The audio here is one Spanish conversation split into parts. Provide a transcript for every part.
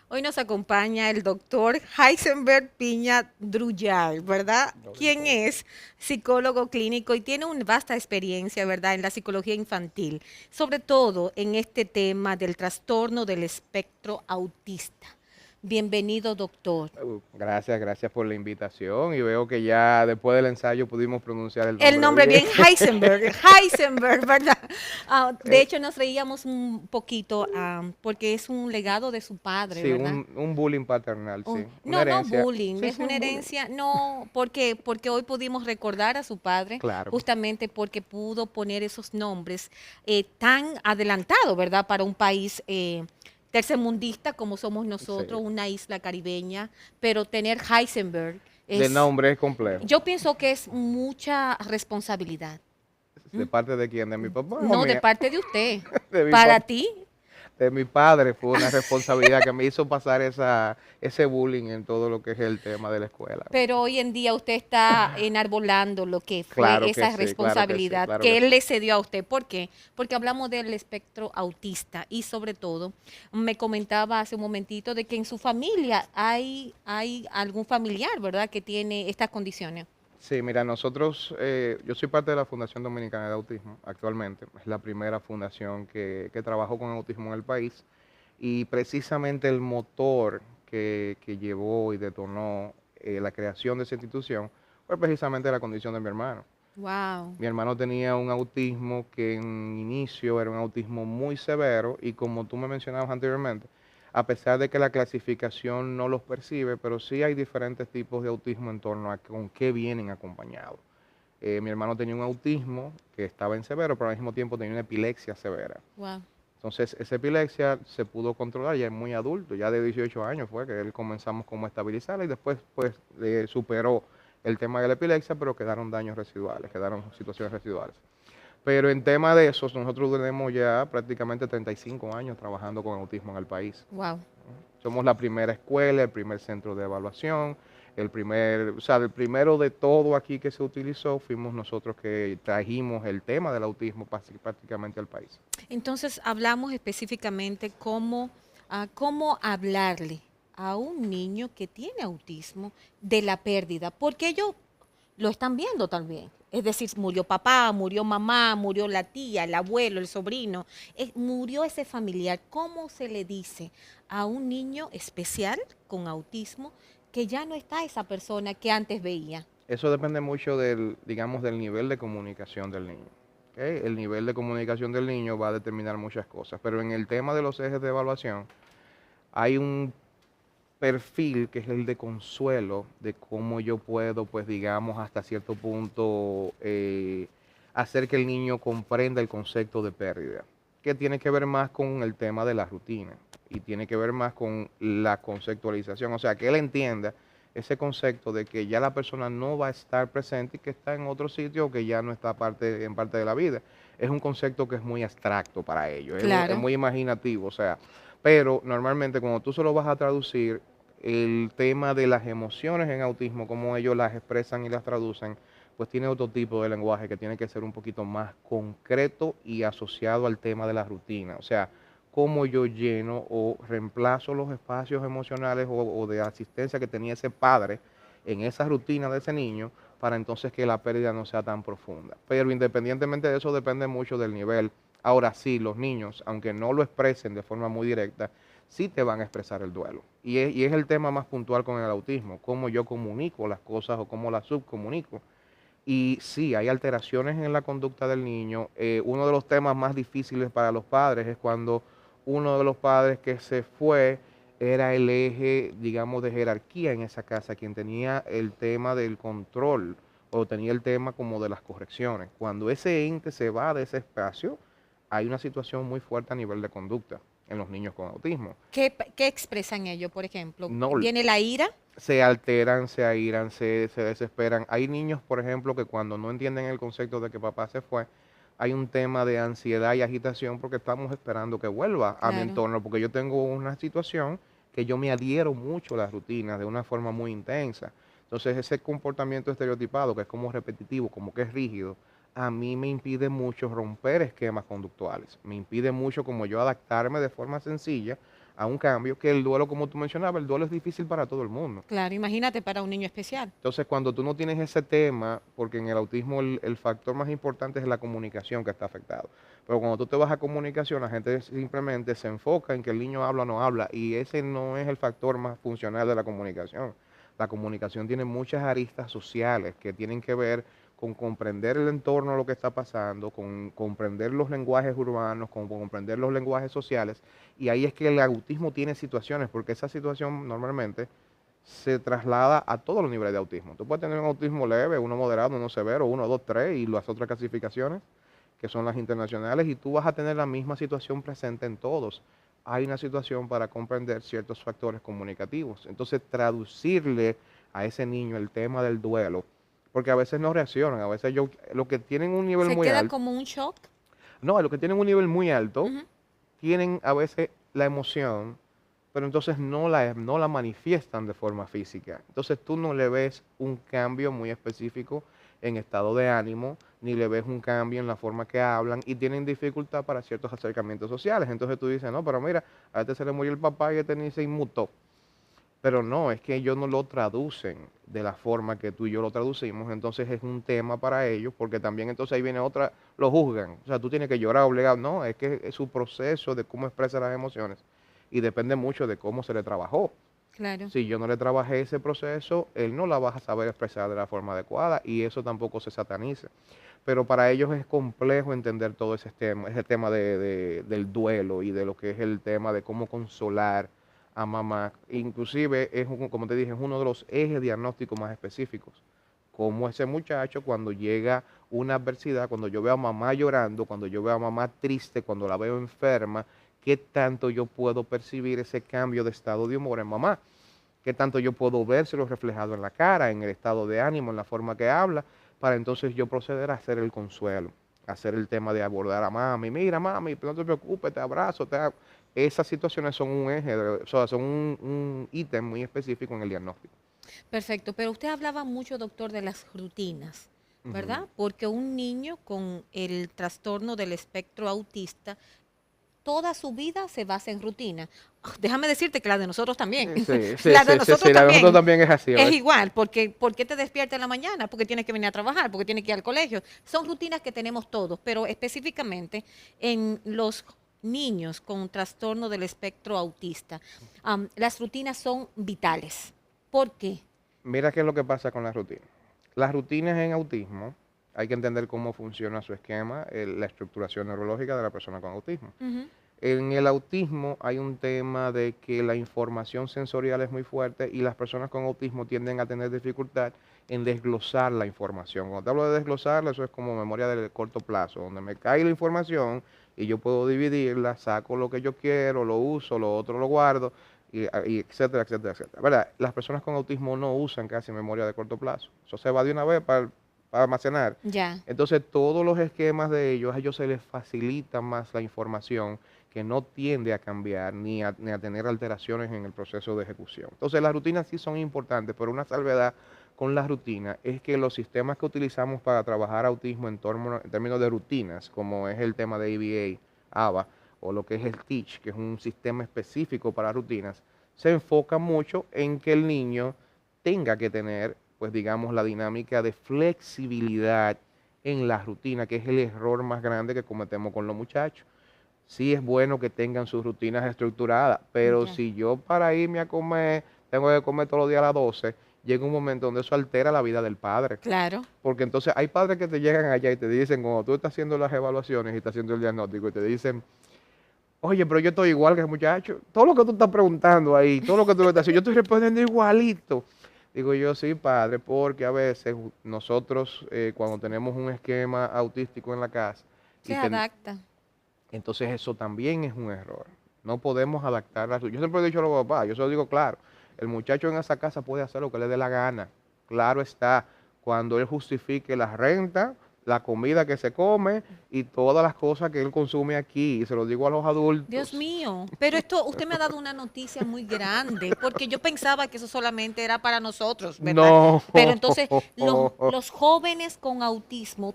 Hoy nos acompaña el doctor Heisenberg Piña Druyar, ¿verdad? Quien es psicólogo clínico y tiene una vasta experiencia, ¿verdad?, en la psicología infantil, sobre todo en este tema del trastorno del espectro autista. Bienvenido, doctor. Gracias, gracias por la invitación y veo que ya después del ensayo pudimos pronunciar el El nombre nombre bien. bien Heisenberg, Heisenberg, ¿verdad? De Eh, hecho, nos reíamos un poquito porque es un legado de su padre, sí, ¿verdad? un bullying paternal, sí, una No, no herencia. bullying, Sí, es sí, una un bullying. herencia, no, porque hoy pudimos recordar a su padre, Claro, justamente porque pudo poner esos nombres tan adelantados, ¿verdad? Para un país tercermundista como somos sí. nosotros, una isla caribeña, pero tener Heisenberg De es, nombre es complejo. yo pienso que es mucha responsabilidad. ¿De parte de quién? ¿De mi papá o No de mía? parte de usted, De mi para papá. ti. De mi padre fue una responsabilidad que me hizo pasar ese bullying en todo lo que es el tema de la escuela. Pero hoy en día usted está enarbolando lo que fue Claro que esa sí, claro que sí, responsabilidad claro que que sí. él le cedió a usted. ¿Por qué? Porque hablamos del espectro autista y sobre todo me comentaba hace un momentito de que en su familia hay algún familiar, ¿verdad?, que tiene estas condiciones. Sí, mira, nosotros, yo soy parte de la Fundación Dominicana de Autismo actualmente. Es la primera fundación que trabajó con autismo en el país. Y precisamente el motor que llevó y detonó la creación de esa institución fue precisamente la condición de mi hermano. Wow. Mi hermano tenía un autismo que en inicio era un autismo muy severo y como tú me mencionabas anteriormente, a pesar de que la clasificación no los percibe, pero sí hay diferentes tipos de autismo en torno a con qué vienen acompañados. Mi hermano tenía un autismo que estaba en severo, pero al mismo tiempo tenía una epilepsia severa. Wow. Entonces, esa epilepsia se pudo controlar ya muy adulto, ya de 18 años fue que él comenzamos como a estabilizarla y después pues superó el tema de la epilepsia, pero quedaron daños residuales, quedaron situaciones residuales. Pero en tema de esos, nosotros tenemos ya prácticamente 35 años trabajando con autismo en el país. Wow. Somos la primera escuela, el primer centro de evaluación, o sea, el primero de todo aquí que se utilizó fuimos nosotros que trajimos el tema del autismo prácticamente al país. Entonces hablamos específicamente cómo hablarle a un niño que tiene autismo de la pérdida, porque ellos lo están viendo también. Es decir, murió papá, murió mamá, murió la tía, el abuelo, el sobrino, murió ese familiar. ¿Cómo se le dice a un niño especial con autismo que ya no está esa persona que antes veía? Eso depende mucho del, digamos, del nivel de comunicación del niño. ¿Ok? El nivel de comunicación del niño va a determinar muchas cosas, pero en el tema de los ejes de evaluación hay un perfil que es el de consuelo, de cómo yo puedo, pues digamos, hasta cierto punto hacer que el niño comprenda el concepto de pérdida, que tiene que ver más con el tema de la rutina y tiene que ver más con la conceptualización, o sea, que él entienda ese concepto de que ya la persona no va a estar presente y que está en otro sitio o que ya no está en parte de la vida. Es un concepto que es muy abstracto para ellos, es Claro. muy imaginativo, o sea, pero normalmente cuando tú se lo vas a traducir, el tema de las emociones en autismo, cómo ellos las expresan y las traducen, pues tiene otro tipo de lenguaje que tiene que ser un poquito más concreto y asociado al tema de la rutina. O sea, cómo yo lleno o reemplazo los espacios emocionales o de asistencia que tenía ese padre en esa rutina de ese niño para entonces que la pérdida no sea tan profunda. Pero independientemente de eso depende mucho del nivel. Ahora sí, los niños, aunque no lo expresen de forma muy directa, sí te van a expresar el duelo. Y es el tema más puntual con el autismo, cómo yo comunico las cosas o cómo las subcomunico. Y sí, hay alteraciones en la conducta del niño. Uno de los temas más difíciles para los padres es cuando uno de los padres que se fue era el eje, digamos, de jerarquía en esa casa, quien tenía el tema del control o tenía el tema como de las correcciones. Cuando ese ente se va de ese espacio, hay una situación muy fuerte a nivel de conducta en los niños con autismo. ¿Qué expresan ellos, por ejemplo? No, ¿Viene la ira? se alteran, se airan, se desesperan. Hay niños, por ejemplo, que cuando no entienden el concepto de que papá se fue, hay un tema de ansiedad y agitación porque estamos esperando que vuelva a mi Claro. entorno, porque yo tengo una situación que yo me adhiero mucho a las rutinas de una forma muy intensa. Entonces ese comportamiento estereotipado, que es como repetitivo, como que es rígido, a mí me impide mucho romper esquemas conductuales, me impide mucho como yo adaptarme de forma sencilla a un cambio, que el duelo, como tú mencionabas, el duelo es difícil para todo el mundo. Claro, imagínate para un niño especial. Entonces, cuando tú no tienes ese tema, porque en el autismo el factor más importante es la comunicación que está afectado. Pero cuando tú te vas a comunicación, la gente simplemente se enfoca en que el niño habla o no habla, y ese no es el factor más funcional de la comunicación. La comunicación tiene muchas aristas sociales que tienen que ver con comprender el entorno, lo que está pasando, con comprender los lenguajes urbanos, con comprender los lenguajes sociales, y ahí es que el autismo tiene situaciones, porque esa situación normalmente se traslada a todos los niveles de autismo. Tú puedes tener un autismo leve, uno moderado, uno severo, uno, dos, tres, y las otras clasificaciones, que son las internacionales, y tú vas a tener la misma situación presente en todos. Hay una situación para comprender ciertos factores comunicativos. Entonces, traducirle a ese niño el tema del duelo, porque a veces no reaccionan, a veces los que tienen un nivel Se muy queda alto, como un shock. no, los que tienen un nivel muy alto, Ujú. tienen a veces la emoción, pero entonces no la manifiestan de forma física. Entonces tú no le ves un cambio muy específico en estado de ánimo, ni le ves un cambio en la forma que hablan, y tienen dificultad para ciertos acercamientos sociales. Entonces tú dices, no, pero mira, a este se le murió el papá y este ni se inmutó. Pero no, es que ellos no lo traducen de la forma que tú y yo lo traducimos, entonces es un tema para ellos, porque también entonces ahí viene otra, lo juzgan. O sea, tú tienes que llorar obligado. No, es que es su proceso de cómo expresa las emociones, y depende mucho de cómo se le trabajó. Claro. Si yo no le trabajé ese proceso, él no la va a saber expresar de la forma adecuada, y eso tampoco se sataniza. Pero para ellos es complejo entender todo ese tema del duelo, y de lo que es el tema de cómo consolar a mamá. Inclusive, como te dije, es uno de los ejes diagnósticos más específicos. Como ese muchacho, cuando llega una adversidad, cuando yo veo a mamá llorando, cuando yo veo a mamá triste, cuando la veo enferma, ¿qué tanto yo puedo percibir ese cambio de estado de humor en mamá? ¿Qué tanto yo puedo vérselo reflejado en la cara, en el estado de ánimo, en la forma que habla, para entonces yo proceder a hacer el consuelo, a hacer el tema de abordar a mami? Mira, mami, no te preocupes, te abrazo, esas situaciones son un eje, o sea, son un ítem muy específico en el diagnóstico. Perfecto, pero usted hablaba mucho, doctor, de las rutinas, Ujú. ¿verdad? Porque un niño con el trastorno del espectro autista, toda su vida se basa en rutina. Déjame decirte que la de nosotros también. Sí, sí, La de sí, sí, nosotros sí, la de nosotros también también es así, a es veces. igual, porque ¿por qué te despiertas en la mañana? Porque tienes que venir a trabajar, porque tienes que ir al colegio. Son rutinas que tenemos todos, pero específicamente en los niños con trastorno del espectro autista, las rutinas son vitales. ¿Por qué? Mira qué es lo que pasa con las rutinas. Las rutinas en autismo, hay que entender cómo funciona su esquema, la estructuración neurológica de la persona con autismo. Ujú. En el autismo hay un tema de que la información sensorial es muy fuerte, y las personas con autismo tienden a tener dificultad en desglosar la información. Cuando te hablo de desglosarla, eso es como memoria de corto plazo, donde me cae la información y yo puedo dividirla, saco lo que yo quiero, lo uso, lo otro lo guardo, y etcétera, etcétera, etcétera. ¿Verdad? Las personas con autismo no usan casi memoria de corto plazo. Eso se va de una vez para almacenar. Ya. Entonces, todos los esquemas de ellos, a ellos se les facilita más la información, que no tiende a cambiar ni a tener alteraciones en el proceso de ejecución. Entonces, las rutinas sí son importantes, pero una salvedad con las rutinas es que los sistemas que utilizamos para trabajar autismo en términos de rutinas, como es el tema de ABA, ABA, o lo que es el TEACH, que es un sistema específico para rutinas, se enfoca mucho en que el niño tenga que tener, pues digamos, la dinámica de flexibilidad en la rutina, que es el error más grande que cometemos con los muchachos. Sí es bueno que tengan sus rutinas estructuradas, pero Ya. si yo para irme a comer tengo que comer todos los días a las 12, llega un momento donde eso altera la vida del padre. Claro. Porque entonces hay padres que te llegan allá y te dicen, cuando tú estás haciendo las evaluaciones y estás haciendo el diagnóstico, y te dicen, oye, pero yo estoy igual que el muchacho. Todo lo que tú estás preguntando ahí, todo lo que tú le estás haciendo, yo estoy respondiendo igualito. Digo yo, sí, padre, porque a veces nosotros, cuando tenemos un esquema autístico en la casa, Se y adapta. entonces eso también es un error. No podemos adaptar las... Yo siempre he dicho a los papás, yo se lo digo claro, el muchacho en esa casa puede hacer lo que le dé la gana. Claro está, cuando él justifique la renta, la comida que se come y todas las cosas que él consume aquí. Y se lo digo a los Dios adultos. mío, pero esto, usted me ha dado una noticia muy grande, porque yo pensaba que eso solamente era para nosotros, ¿verdad? No. Pero entonces, los jóvenes con autismo,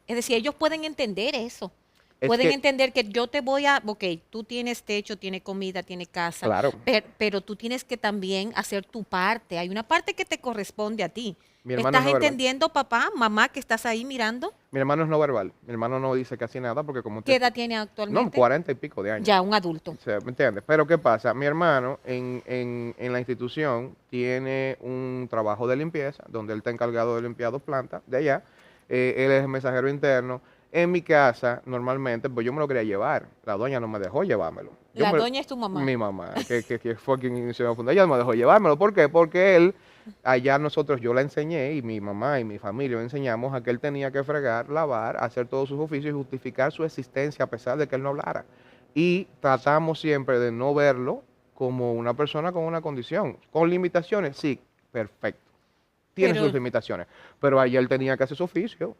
es decir, ellos pueden entender eso. Es Pueden que, entender que yo te voy a, ok, tú tienes techo, tienes comida, tienes casa, claro, pero tú tienes que también hacer tu parte. Hay una parte que te corresponde a ti. mi hermano es ¿Estás no verbal. entendiendo, papá, mamá, que estás ahí mirando? Mi hermano es no verbal. Mi hermano no dice casi nada porque como ¿Qué te... edad tiene No, actualmente? 40 y pico de años. Ya, un O adulto. sea, ¿me entiendes? Pero ¿qué pasa? Mi hermano en la institución tiene un trabajo de limpieza, donde él está encargado de limpiar 2 plantas de allá. Él es mensajero interno. En mi casa, normalmente, pues yo me lo quería llevar. La doña no me dejó llevármelo. La doña es tu mamá. Mi mamá, que fucking se me fundó, ella no me dejó llevármelo. ¿Por qué? Porque él, allá nosotros, yo la enseñé, y mi mamá y mi familia le enseñamos a que él tenía que fregar, lavar, hacer todos sus oficios y justificar su existencia a pesar de que él no hablara. Y tratamos siempre de no verlo como una persona con una condición. Con limitaciones, sí, perfecto. Tiene Pero sus limitaciones, pero ayer él tenía que hacer su oficio.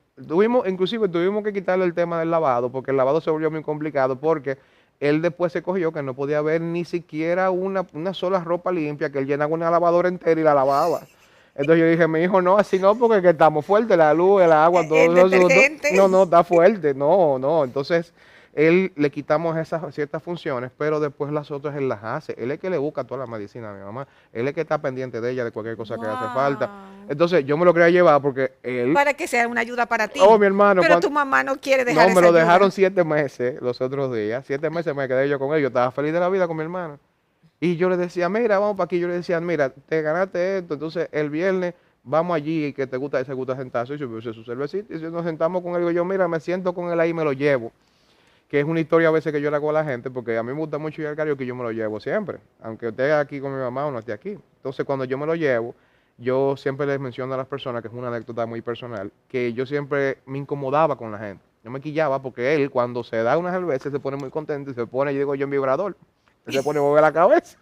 Inclusive tuvimos que quitarle el tema del lavado, porque el lavado se volvió muy complicado, porque él después se cogió que no podía ver ni siquiera una sola ropa limpia, que él llenaba una lavadora entera y la lavaba. Entonces yo dije, mi hijo, no, así no, porque que estamos fuertes, la luz, el agua, todo el eso asunto. detergente. No, no, está fuerte, no, no. Entonces, él le quitamos esas ciertas funciones, pero después las otras él las hace. Él es que le busca toda la medicina a mi mamá. Él es que está pendiente de ella, de cualquier cosa que hace falta. Wow. Entonces, yo me lo quería llevar porque él, Para que sea una ayuda para oh, ti. mi hermano, Pero tu mamá no quiere dejar no, me esa lo dejaron ayuda. 7 meses los otros días. 7 meses me quedé yo con él. Yo estaba feliz de la vida con mi hermano. Y yo le decía, mira, vamos para aquí. Yo le decía, mira, te ganaste esto. Entonces, el viernes vamos allí, que te gusta, se gusta sentarse. Y subió su cervecita. Y nos sentamos con él. Y digo yo, mira, me siento con él ahí y me lo llevo. Que es una historia a veces que yo le hago a la gente, porque a mí me gusta mucho ir al karaoke y yo me lo llevo siempre. Aunque esté aquí con mi mamá o no esté aquí. Entonces, cuando yo me lo llevo, yo siempre les menciono a las personas, que es una anécdota muy personal, que yo siempre me incomodaba con la gente. Yo me quillaba porque él, cuando se da una cerveza, se pone muy contento y se pone, yo digo yo, en vibrador. Él se pone a mover la cabeza.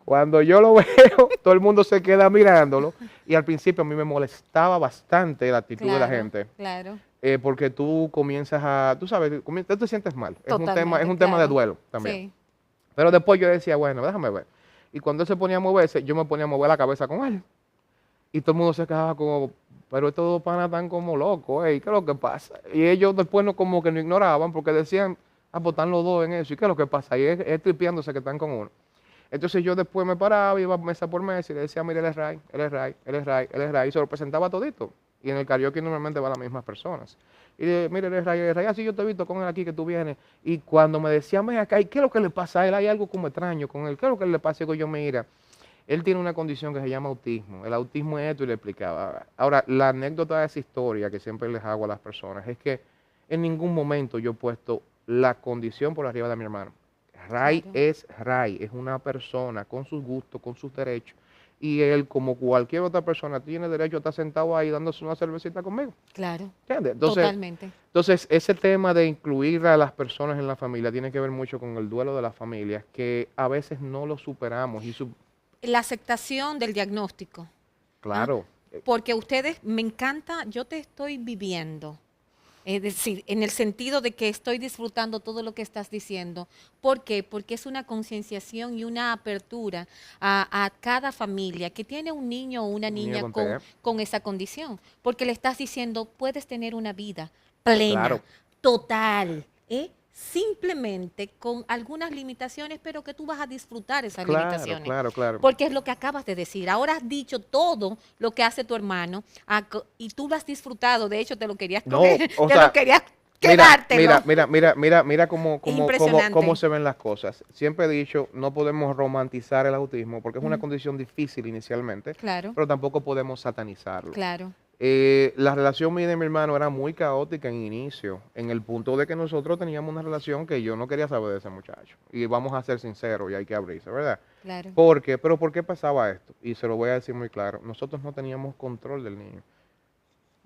Cuando yo lo veo, todo el mundo se queda mirándolo. Y al principio a mí me molestaba bastante la actitud de la Claro, gente. claro. Porque tú comienzas a, tú sabes, tú te sientes mal. Es Totalmente, un tema de claro. duelo también. Sí. Pero después yo decía, bueno, déjame ver. Y cuando él se ponía a moverse, yo me ponía a mover la cabeza con él. Y todo el mundo se quedaba como, pero estos dos panas están como locos, ¿qué es lo que pasa? Y ellos después no, como que no ignoraban porque decían, ah, pues están los dos en eso. ¿Y qué es lo que pasa? Y es tripeándose que están con uno. Entonces yo después me paraba, iba mesa por mesa y le decía, mire, él es Ray, él es Ray, él es Ray, él es Ray. Y se lo presentaba todito. Y en el karaoke normalmente van las mismas personas. Y le mire, él es Ray, así yo te he visto con él aquí que tú vienes. Y cuando me decía, mira acá, ¿y qué es lo que le pasa a él? Hay algo como extraño con él. ¿Qué es lo que le pasa? Y digo yo, mira, él tiene una condición que se llama autismo. El autismo es esto y le explicaba. Ahora, la anécdota de esa historia que siempre les hago a las personas es que en ningún momento yo he puesto la condición por arriba de mi hermano. Claro. Ray, es una persona con sus gustos, con sus derechos. Y él, como cualquier otra persona, tiene derecho a estar sentado ahí dándose una cervecita conmigo. Claro. ¿Entiendes? Totalmente. Entonces, ese tema de incluir a las personas en la familia tiene que ver mucho con el duelo de las familias, que a veces no lo superamos. La aceptación del diagnóstico. ¿Ah? Claro, Porque ustedes, me encanta, yo te estoy viviendo. Es decir, en el sentido de que estoy disfrutando todo lo que estás diciendo. ¿Por qué? Porque es una concienciación y una apertura a cada familia que tiene un niño o una un niño niña con TEA, con esa condición. Porque le estás diciendo, puedes tener una vida claro, plena, total, ¿eh? Simplemente con algunas limitaciones, pero que tú vas a disfrutar esas claro, limitaciones. claro, claro. Porque es lo que acabas de decir. Ahora has dicho todo lo que hace tu hermano y tú lo has disfrutado. De hecho, te lo querías No, coger, o te lo sea, querías mira, quedártelo. mira Es cómo impresionante. se ven las cosas. Siempre he dicho, no podemos romantizar el autismo porque es una Ujú. condición difícil inicialmente, Claro, pero tampoco podemos satanizarlo. claro, La relación mía y de mi hermano era muy caótica en inicio, en el punto de que nosotros teníamos una relación que yo no quería saber de ese muchacho. Y vamos a ser sinceros y hay que abrirse, ¿verdad? claro, ¿Por qué? Pero ¿por qué pasaba esto? Y se lo voy a decir muy claro. Nosotros no teníamos control del niño.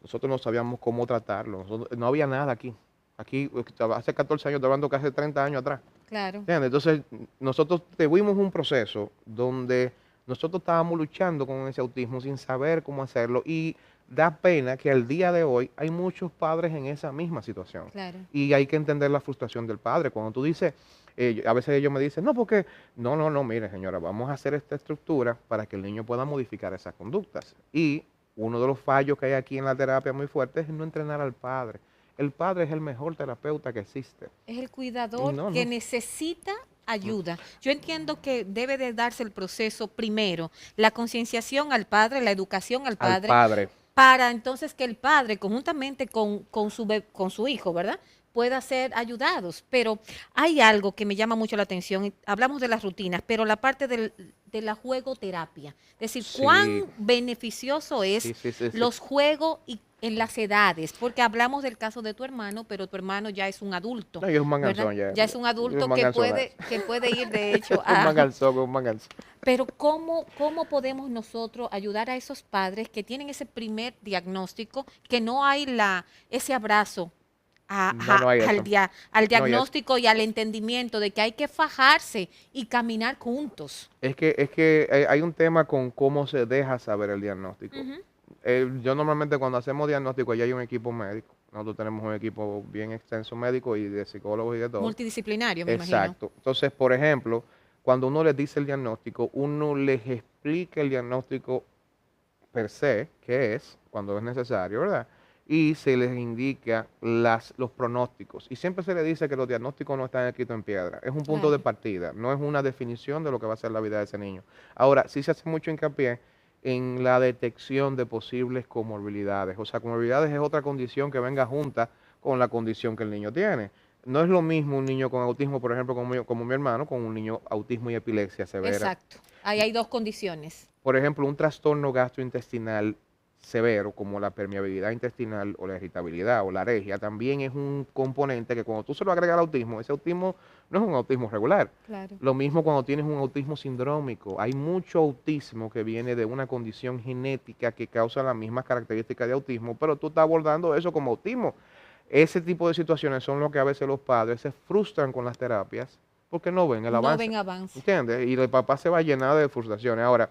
Nosotros no sabíamos cómo tratarlo. No había nada aquí. Aquí, hace 14 años, estoy hablando que hace 30 años atrás. claro, ¿Entiendes? Entonces, nosotros tuvimos un proceso donde nosotros estábamos luchando con ese autismo sin saber cómo hacerlo y da pena que al día de hoy hay muchos padres en esa misma situación claro. y hay que entender la frustración del padre. Cuando tú dices, a veces ellos me dicen, no, porque, no, mire señora, vamos a hacer esta estructura para que el niño pueda modificar esas conductas. Y uno de los fallos que hay aquí en la terapia muy fuerte es no entrenar al padre. el padre es el mejor terapeuta que existe. Es el cuidador No, que no. necesita ayuda. Yo entiendo que debe de darse el proceso primero, la concienciación al padre, la educación al Al padre, padre. para entonces que el padre, conjuntamente con su hijo, ¿verdad? Pueda ser ayudados. Pero hay algo que me llama mucho la atención. Hablamos de las rutinas, pero la parte de la juegoterapia. Es decir, Sí, cuán beneficioso es sí, sí, sí, sí. los juegos y en las edades, porque hablamos del caso de tu hermano, pero tu hermano ya es un adulto, No, y es un ¿verdad? manganzón ya. Ya es un Es un adulto manganzón. que puede ir, de hecho, Un a... manganzón, un manganzón. Pero ¿cómo podemos nosotros ayudar a esos padres que tienen ese primer diagnóstico, que no hay ese abrazo No, no hay eso. al No hay eso. diagnóstico y al entendimiento de que hay que fajarse y caminar juntos? Es que hay un tema con cómo se deja saber el diagnóstico. Ujú. Yo normalmente cuando hacemos diagnóstico, ya hay un equipo médico. Nosotros tenemos un equipo bien extenso médico y de psicólogos y de todo. Multidisciplinario, me imagino. Exacto. Entonces, por ejemplo, cuando uno les dice el diagnóstico, uno les explica el diagnóstico per se, qué es, cuando es necesario, ¿verdad? Y se les indica los pronósticos. Y siempre se le dice que los diagnósticos no están escritos en piedra. Es un punto de Claro. partida, no es una definición de lo que va a ser la vida de ese niño. Ahora, sí se hace mucho hincapié en la detección de posibles comorbilidades. O sea, comorbilidades es otra condición que venga junta con la condición que el niño tiene. No es lo mismo un niño con autismo, por ejemplo, como mi hermano, con un niño autismo y epilepsia severa. Exacto. Ahí hay dos condiciones. Por ejemplo, un trastorno gastrointestinal severo como la permeabilidad intestinal o la irritabilidad o la alergia también es un componente que cuando tú se lo agregas al autismo, ese autismo no es un autismo regular. Claro. Lo mismo cuando tienes un autismo sindrómico. Hay mucho autismo que viene de una condición genética que causa las mismas características de autismo, pero tú estás abordando eso como autismo. Ese tipo de situaciones son lo que a veces los padres se frustran con las terapias porque no ven el No avance. ven avance. ¿Entiendes? Y el papá se va llenado de frustraciones. Ahora,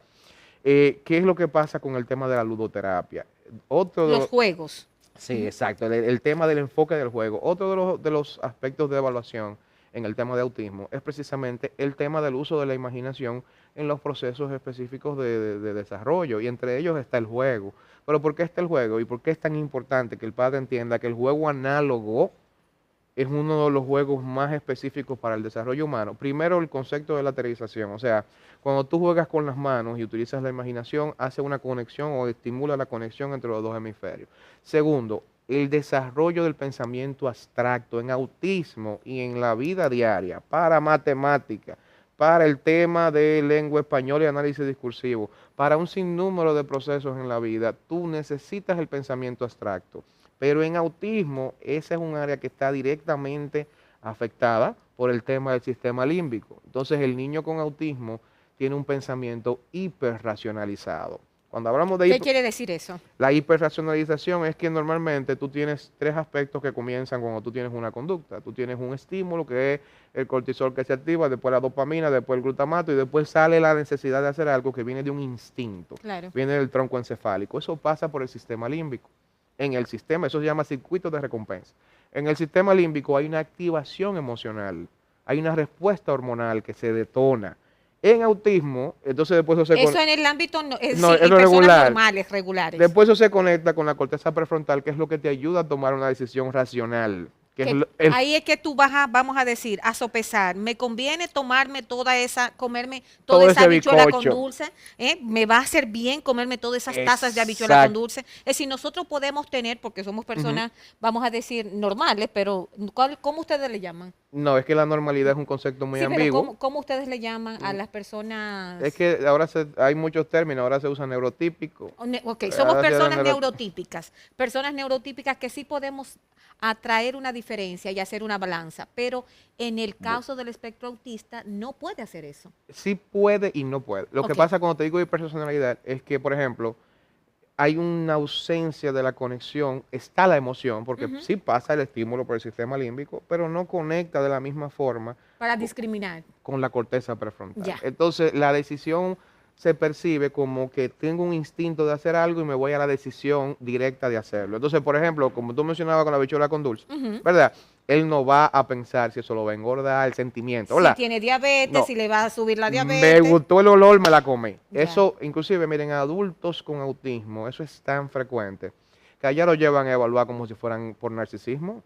¿qué es lo que pasa con el tema de la ludoterapia? Otro de Los los, juegos. sí, exacto, el tema del enfoque del juego. Otro de los aspectos de evaluación en el tema de autismo es precisamente el tema del uso de la imaginación en los procesos específicos de desarrollo, y entre ellos está el juego. Pero ¿por qué está el juego? ¿Y por qué es tan importante que el padre entienda que el juego análogo es uno de los juegos más específicos para el desarrollo humano? Primero, el concepto de lateralización, o sea, cuando tú juegas con las manos y utilizas la imaginación, hace una conexión o estimula la conexión entre los dos hemisferios. Segundo, el desarrollo del pensamiento abstracto en autismo y en la vida diaria, para matemática, para el tema de lengua española y análisis discursivo, para un sinnúmero de procesos en la vida, tú necesitas el pensamiento abstracto. Pero en autismo, esa es un área que está directamente afectada por el tema del sistema límbico. Entonces, el niño con autismo tiene un pensamiento hiperracionalizado. Cuando hablamos de ¿Qué quiere decir eso? la hiperracionalización, es que normalmente tú tienes tres aspectos que comienzan cuando tú tienes una conducta. Tú tienes un estímulo, que es el cortisol que se activa, después la dopamina, después el glutamato, y después sale la necesidad de hacer algo que viene de un instinto, Claro. viene del tronco encefálico. Eso pasa por el sistema límbico. En el sistema, eso se llama circuito de recompensa. En el sistema límbico hay una activación emocional, hay una respuesta hormonal que se detona. En autismo, entonces después eso se Eso en el ámbito, no, sí, es en lo personas regular. normales, regulares. Después eso se conecta con la corteza prefrontal, que es lo que te ayuda a tomar una decisión racional. Que es Que el ahí es que tú vamos a decir, a sopesar, me conviene tomarme comerme toda todo esa ese habichuela con bizcocho. dulce, me va a hacer bien comerme todas esas tazas de habichuela con Exacto. dulce. Es decir, nosotros podemos tener, porque somos personas, vamos a decir, normales, pero ¿cómo ustedes le llaman? No, es que la normalidad es un concepto muy Sí, pero ambiguo. ¿cómo ustedes le llaman a Mm, las Es personas? que ahora hay muchos términos, ahora se usa neurotípico, Ok, somos ahora se habla personas neurotípicas que sí podemos atraer una diferencia y hacer una balanza, pero en el caso del espectro autista no puede hacer eso. sí puede y no puede. Lo que Ok, pasa cuando te digo hiperpersonalidad es que, por ejemplo, hay una ausencia de la conexión, está la emoción, porque ujú, sí pasa el estímulo por el sistema límbico, pero no conecta de la misma forma para discriminar, con la corteza prefrontal. ya. Entonces, la decisión se percibe como que tengo un instinto de hacer algo y me voy a la decisión directa de hacerlo. Entonces, por ejemplo, como tú mencionabas con la bichuela con dulce, Ujú. ¿verdad? Él no va a pensar si eso lo va a engordar, el sentimiento. Si Hola, tiene diabetes, no, si le va a subir la me diabetes, gustó el olor, me la comí. ya. Eso, inclusive, miren, adultos con autismo, eso es tan frecuente que allá lo llevan a evaluar como si fueran por narcisismo.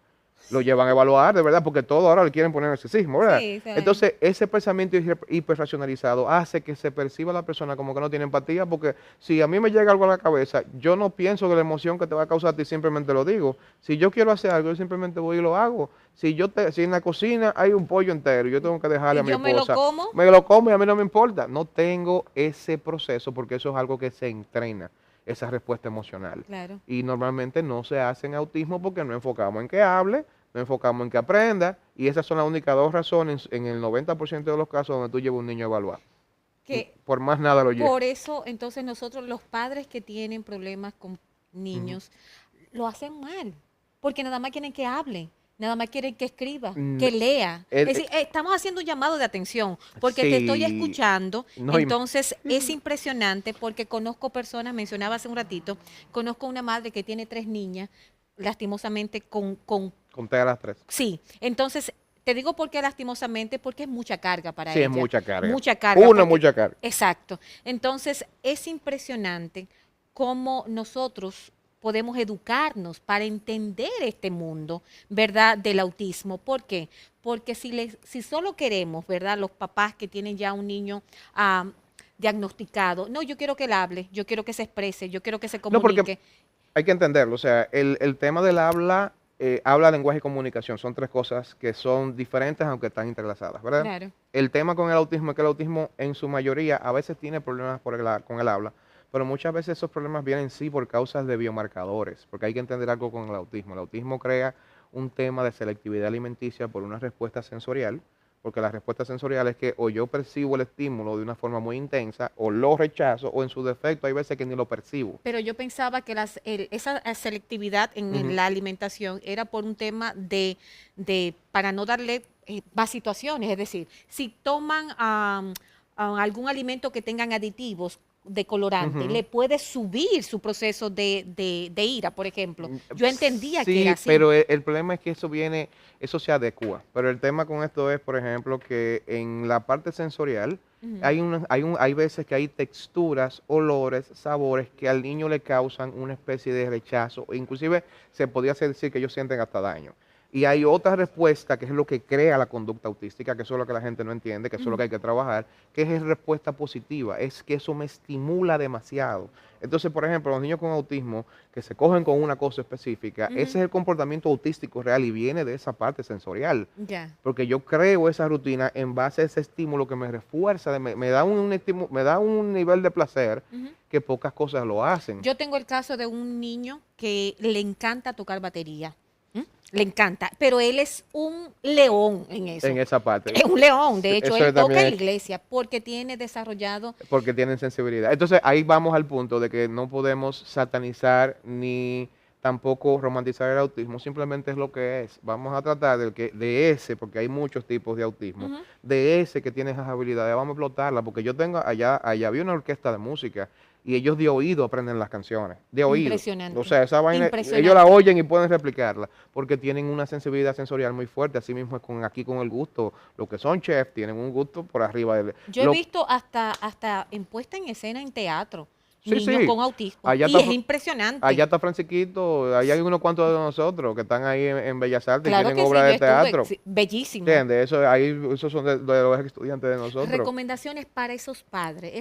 Lo llevan a evaluar, de verdad, porque todo ahora le quieren poner narcisismo, ¿verdad? Sí, sí. Entonces, ese pensamiento hiperracionalizado hace que se perciba a la persona como que no tiene empatía, porque si a mí me llega algo a la cabeza, yo no pienso que la emoción que te va a causar a ti, simplemente lo digo. Si yo quiero hacer algo, yo simplemente voy y lo hago. Si en la cocina hay un pollo entero, yo tengo que dejarle a Y mi yo me lo esposa, como. me lo como y a mí no me importa. No tengo ese proceso porque eso es algo que se entrena, esa respuesta emocional. Claro. Y normalmente no se hace en autismo porque no enfocamos en que hable, no enfocamos en que aprenda, y esas son las únicas dos razones en el 90% de los casos donde tú llevas un niño a evaluar. Que Por más nada lo lleva. por eso, entonces nosotros, los padres que tienen problemas con Ujú. niños, lo hacen mal, porque nada más quieren que hable, nada más quieren que escriba, Mm, que lea. el- Es eh, decir, estamos haciendo un llamado de atención, porque te estoy sí, escuchando, no, entonces es impresionante porque conozco personas, mencionaba hace un ratito, conozco una madre que tiene 3 niñas, lastimosamente conté a las tres. sí, entonces te digo por qué lastimosamente, porque es mucha carga para Sí, es ella, mucha carga. mucha carga, Una porque, mucha carga. exacto. Entonces es impresionante cómo nosotros podemos educarnos para entender este mundo, ¿verdad? Del autismo. ¿Por qué? Porque si solo queremos, ¿verdad? Los papás que tienen ya un niño diagnosticado, no, yo quiero que él hable, yo quiero que se exprese, yo quiero que se No, porque comunique. hay que entenderlo. O sea, el tema del habla, lenguaje y comunicación son tres cosas que son diferentes aunque están entrelazadas, ¿verdad? Claro. El tema con el autismo es que el autismo en su mayoría a veces tiene problemas con el habla, pero muchas veces esos problemas vienen sí por causas de biomarcadores, porque hay que entender algo con el autismo. El autismo crea un tema de selectividad alimenticia por una respuesta sensorial, porque la respuesta sensorial es que o yo percibo el estímulo de una forma muy intensa, o lo rechazo, o en su defecto hay veces que ni lo percibo. Pero yo pensaba que esa selectividad en Ujú. la alimentación era por un tema para no darle más situaciones. Es decir, si toman algún alimento que tengan aditivos de colorante, Ujú. le puede subir su proceso de ira, por ejemplo. Yo entendía que era Sí, así. pero el problema es que eso se adecua. Pero el tema con esto es, por ejemplo, que en la parte sensorial Ujú. hay veces que hay texturas, olores, sabores que al niño le causan una especie de rechazo. Inclusive se podría decir que ellos sienten hasta daño. Y hay otra respuesta que es lo que crea la conducta autística, que eso es lo que la gente no entiende, que eso es lo Ujú. que hay que trabajar, que es respuesta positiva, es que eso me estimula demasiado. Entonces, por ejemplo, los niños con autismo que se cogen con una cosa específica, Ujú. ese es el comportamiento autístico real y viene de esa parte sensorial. Ya. Porque yo creo esa rutina en base a ese estímulo que me refuerza, me da me da un nivel de placer Ujú. que pocas cosas lo hacen Yo tengo el caso de un niño que le encanta tocar batería. ¿M? Le encanta, pero él es un león en en eso. esa parte. Es un león, de hecho, Eso él toca en también la iglesia porque tiene desarrollado. porque tienen sensibilidad. Entonces ahí vamos al punto de que no podemos satanizar ni tampoco romantizar el autismo, simplemente es lo que es. Vamos a tratar de ese, porque hay muchos tipos de autismo, Ujú. de ese que tiene esas habilidades, vamos a explotarla, porque yo tengo allá había una orquesta de música y ellos de oído aprenden las canciones, de oído. O Impresionante, sea, esa vaina, ellos la impresionante. oyen y pueden replicarla, porque tienen una sensibilidad sensorial muy fuerte, así mismo es aquí con el gusto, lo que son chefs tienen un gusto por arriba de Yo he lo. visto hasta en puesta en escena en teatro, Sí, niños sí. con autismo, Allá y está, es allá impresionante. está Francisquito, allá hay unos cuantos de nosotros que están ahí en Bellas Artes y Claro tienen que sí, obras yo de estuve, teatro. sí, bellísimo. ¿Entiendes? Esos son de los estudiantes de nosotros. Recomendaciones para esos padres,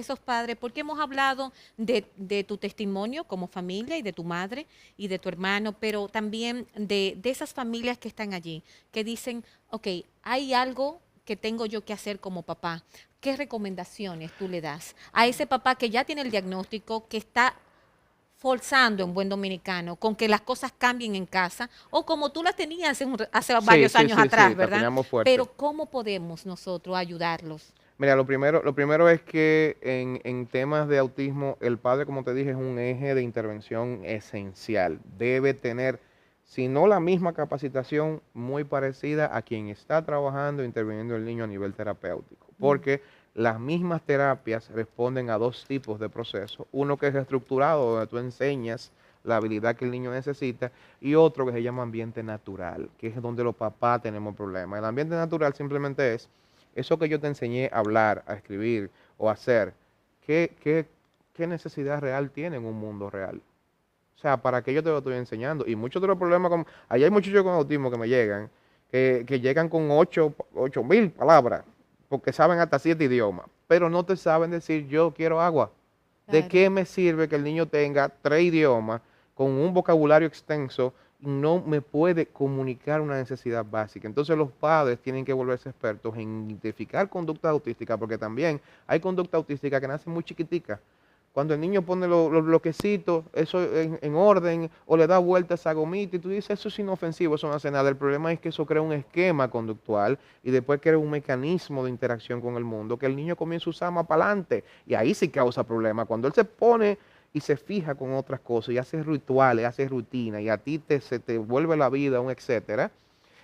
porque hemos hablado de tu testimonio como familia y de tu madre y de tu hermano, pero también de esas familias que están allí, que dicen, ok, hay algo que tengo yo que hacer como papá. ¿Qué recomendaciones tú le das a ese papá que ya tiene el diagnóstico, que está forzando en buen dominicano, con que las cosas cambien en casa, o como tú las tenías hace Sí, varios sí, años sí, sí, atrás, la ¿verdad? teníamos fuerte. Pero ¿cómo podemos nosotros ayudarlos? Mira, lo primero es que en temas de autismo, el padre, como te dije, es un eje de intervención esencial. Debe tener, si no la misma capacitación, muy parecida a quien está trabajando e interviniendo el niño a nivel terapéutico. Mm. Porque las mismas terapias responden a dos tipos de procesos. Uno que es estructurado, donde tú enseñas la habilidad que el niño necesita, y otro que se llama ambiente natural, que es donde los papás tenemos problemas. El ambiente natural simplemente es eso que yo te enseñé a hablar, a escribir o a hacer. ¿Qué, qué, qué necesidad real tiene en un mundo real? O sea, ¿para qué yo te lo estoy enseñando? Y muchos de los problemas, allá hay muchachos con autismo que me llegan, que llegan con 8.000 palabras, porque saben hasta 7 idiomas, pero no te saben decir yo quiero agua. ¿De Claro. qué me sirve que el niño tenga 3 idiomas con un vocabulario extenso y no me puede comunicar una necesidad básica? Entonces los padres tienen que volverse expertos en identificar conductas autísticas, porque también hay conductas autísticas que nacen muy chiquiticas. Cuando el niño pone los bloquecitos, eso en orden, o le da vueltas a esa gomita, y tú dices, eso es inofensivo, eso no hace nada. El problema es que eso crea un esquema conductual y después crea un mecanismo de interacción con el mundo que el niño comienza a usar más para adelante. Y ahí sí causa problemas. Cuando él se pone y se fija con otras cosas y hace rituales, hace rutina, y a ti se te vuelve la vida, un etcétera,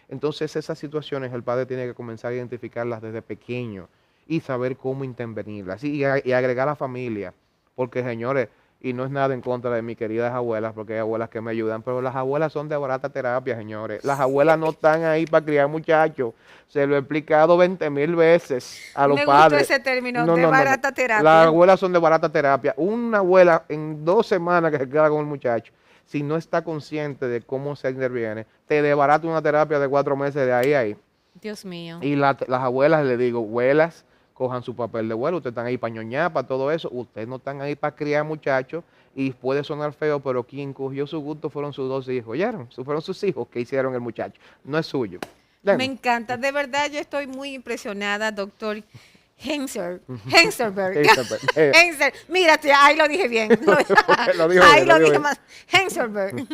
entonces esas situaciones el padre tiene que comenzar a identificarlas desde pequeño y saber cómo intervenirlas y agregar a la familia. Porque señores, y no es nada en contra de mis queridas abuelas, porque hay abuelas que me ayudan, pero las abuelas son de barata terapia, señores. Las abuelas no están ahí para criar muchachos. Se lo he explicado 20.000 veces a los Me gustó padres. ese término No, de no, no, no. barata Las terapia. abuelas son de barata terapia. Una abuela en 2 semanas que se queda con el muchacho, si no está consciente de cómo se interviene, te desbarata una terapia de 4 meses de ahí a ahí. Dios mío. Y las abuelas le digo, abuelas, cojan su papel de abuelo, ustedes están ahí para ñoñar, para todo eso, ustedes no están ahí para criar muchachos, y puede sonar feo, pero quien cogió su gusto fueron sus 2 hijos, ¿oyeron? Fueron sus hijos que hicieron el muchacho, no es suyo. Me ¿Entiendes? encanta. De verdad, yo estoy muy impresionada, doctor Heinzelberg. Heinzel. Mírate, ahí lo dije bien. Lo dijo Ahí bien, lo lo dijo dije bien. más. Heinzelberg.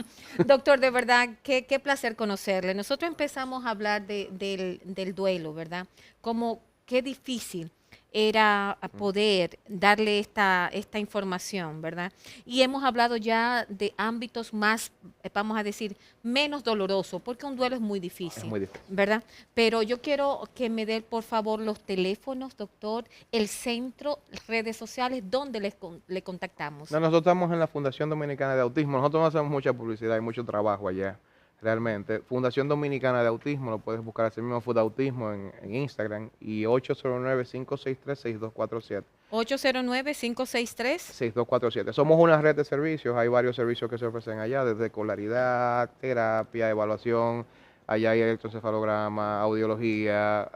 Doctor, de verdad, qué placer conocerle. Nosotros empezamos a hablar del duelo, ¿verdad? Como qué difícil era poder darle esta información, ¿verdad? Y hemos hablado ya de ámbitos más, vamos a decir, menos dolorosos, porque un duelo es muy Es difícil, muy difícil. ¿verdad? Pero yo quiero que me dé, por favor, los teléfonos, doctor, el centro, redes sociales, donde le contactamos. No, nosotros estamos en la Fundación Dominicana de Autismo, nosotros no hacemos mucha publicidad y mucho trabajo allá, realmente. Fundación Dominicana de Autismo, lo puedes buscar así mismo, Food Autismo en Instagram, y 809-563-6247. 809-563. 6247. Somos una red de servicios, hay varios servicios que se ofrecen allá, desde escolaridad, terapia, evaluación, allá hay electroencefalograma, audiología,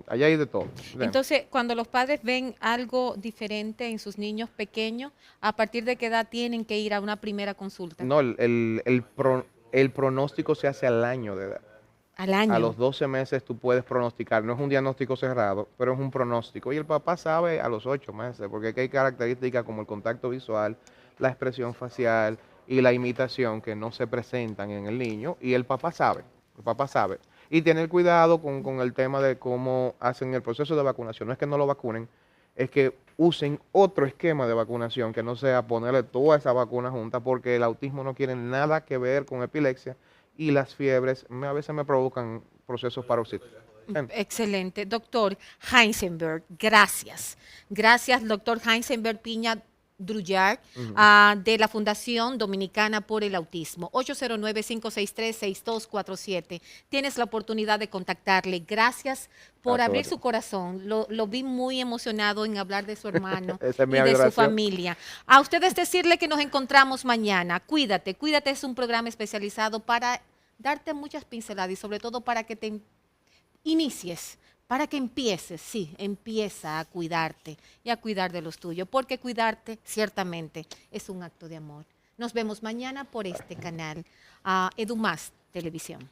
allá hay de todo. ¿Entiendes? Entonces, cuando los padres ven algo diferente en sus niños pequeños, ¿a partir de qué edad tienen que ir a una primera consulta? No, el pronóstico se hace al año de edad. Al A año. los 12 meses tú puedes pronosticar, no es un diagnóstico cerrado, pero es un pronóstico. Y el papá sabe a los 8 meses, porque aquí hay características como el contacto visual, la expresión facial y la imitación que no se presentan en el niño, y el papá sabe. Y tener cuidado con el tema de cómo hacen el proceso de vacunación. No es que no lo vacunen, es que usen otro esquema de vacunación, que no sea ponerle toda esa vacuna junta, porque el autismo no tiene nada que ver con epilepsia, y las fiebres a veces me provocan procesos paroxísticos. Excelente. Doctor Heinzenberg, gracias. Gracias, doctor Heinzenberg Piña Drullar, de la Fundación Dominicana por el Autismo. 809-563-6247. Tienes la oportunidad de contactarle. Gracias por abrir su corazón. Lo vi muy emocionado en hablar de su hermano Esa es mi y de su adoración. familia. A ustedes decirle que nos encontramos mañana. Cuídate, cuídate, es un programa especializado para darte muchas pinceladas y sobre todo para que te inicies, para que empieces, sí, empieza a cuidarte y a cuidar de los tuyos, porque cuidarte ciertamente es un acto de amor. Nos vemos mañana por este canal, EduMás Televisión.